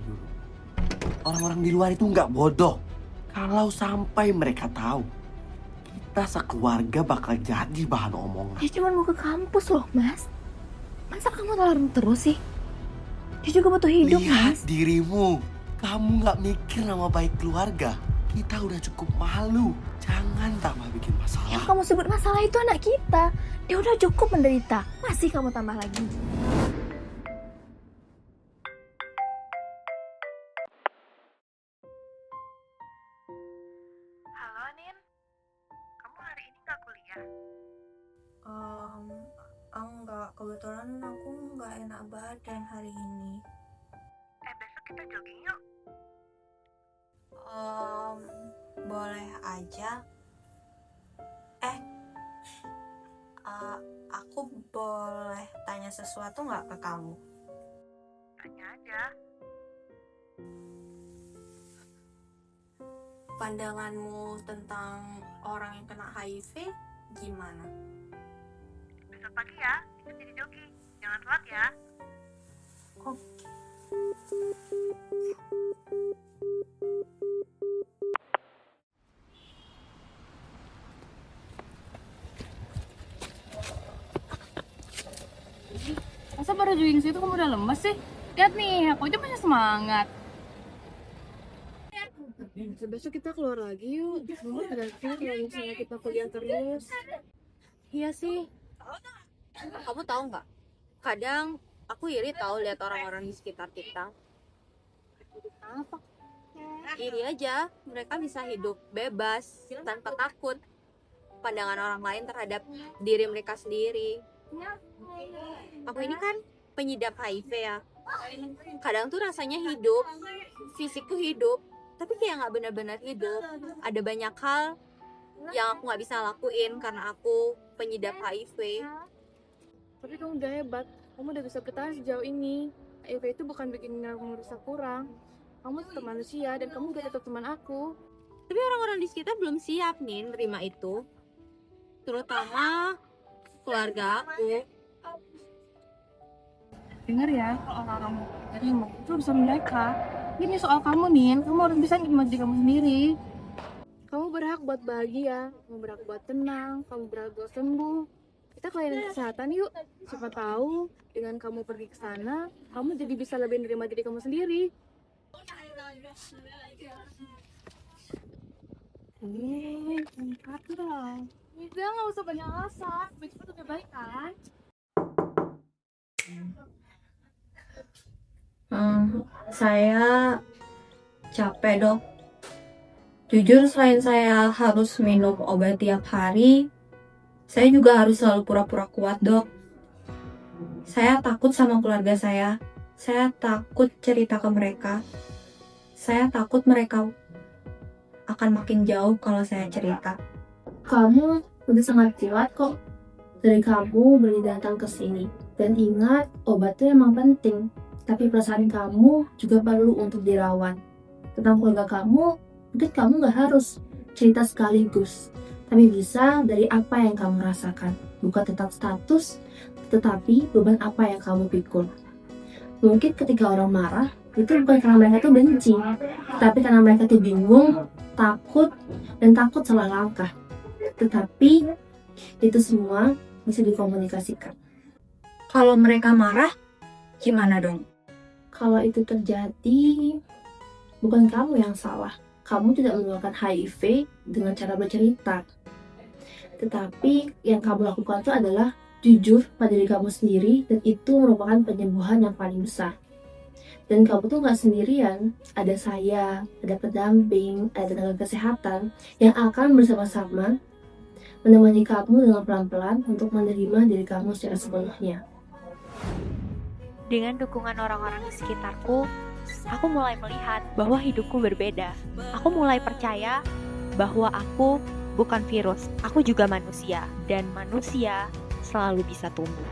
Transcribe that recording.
dulu. Orang-orang di luar itu nggak bodoh. Kalau sampai mereka tahu, kita sekeluarga bakal jadi bahan omongan. Dia cuma mau ke kampus loh, Mas. Masa kamu larang terus sih? Dia juga butuh hidup, Lihat Mas. dirimu. Kamu nggak mikir nama baik keluarga. Kita udah cukup malu. Jangan tambah bikin masalah. Yang kamu sebut masalah itu anak kita. Dia udah cukup menderita. Masih kamu tambah lagi. Halo Nin, kamu hari ini nggak kuliah? Enggak, kebetulan aku nggak enak badan hari ini. Besok kita jogging yuk. Boleh aja. Aku boleh tanya sesuatu nggak ke kamu? Tanya aja. Pandanganmu tentang orang yang kena HIV gimana? Besok pagi ya, kita jadi jogging. Jangan telat ya. Masa baru jogging situ kamu udah lemes sih? Lihat nih, aku aja masih semangat. Besok kita keluar lagi yuk. Mama kira-kira kalau misalnya kita kuliah terus. Iya sih. Kamu tahu nggak? Kadang aku iri tahu lihat orang-orang di sekitar kita. Apa? Iri aja, mereka bisa hidup bebas tanpa takut pandangan orang lain terhadap diri mereka sendiri. Aku ini kan pengidap HIV ya. Kadang tuh rasanya hidup, fisikku hidup, tapi kayak nggak benar-benar hidup. Ada banyak hal yang aku nggak bisa lakuin karena aku pengidap HIV. Tapi kamu udah hebat. Kamu udah bisa bertahan sejauh ini. HIV itu bukan bikin kamu merasa kurang. Kamu tetap manusia dan kamu juga tetap teman aku. Tapi orang-orang di sekitar belum siap nih nerima itu. Terutama keluarga aku. Dengar ya, kalau orang-orang terima itu bisa mereka. Ini soal kamu nih, kamu harus bisa nerima diri kamu sendiri. Kamu berhak buat bahagia. Kamu berhak buat tenang. Kamu berhak buat sembuh. Kita ke layanan kesehatan yuk. Siapa tahu dengan kamu pergi ke sana, kamu jadi bisa lebih menerima diri kamu sendiri. Angkat dong. Udah, nggak usah banyak alasan. Cepat udah baik kan? Saya capek dok. Jujur selain saya harus minum obat tiap hari, saya juga harus selalu pura-pura kuat dok. Saya takut sama keluarga saya takut cerita ke mereka. Saya takut mereka akan makin jauh kalau saya cerita. Kamu udah sangat kuat kok. Dari kamu beli datang ke sini. Dan ingat, obat itu emang penting. Tapi perasaan kamu juga perlu untuk dirawat. Tentang keluarga kamu, mungkin kamu gak harus cerita sekaligus. Tapi bisa dari apa yang kamu rasakan. Bukan tentang status, tetapi beban apa yang kamu pikul. Mungkin ketika orang marah, itu bukan karena mereka tuh benci. Tapi karena mereka tuh bingung, takut, dan takut salah langkah. Tetapi itu semua bisa dikomunikasikan. Kalau mereka marah, gimana dong? Kalau itu terjadi, bukan kamu yang salah. Kamu tidak menemukan HIV dengan cara bercerita. Tetapi yang kamu lakukan itu adalah jujur pada diri kamu sendiri, dan itu merupakan penyembuhan yang paling besar. Dan kamu tuh gak sendirian, ada saya, ada pendamping, ada tenaga kesehatan yang akan bersama-sama menemani kamu dengan pelan-pelan untuk menerima diri kamu secara sepenuhnya. Dengan dukungan orang-orang di sekitarku, aku mulai melihat bahwa hidupku berbeda. Aku mulai percaya bahwa aku bukan virus, aku juga manusia, dan manusia selalu bisa tumbuh.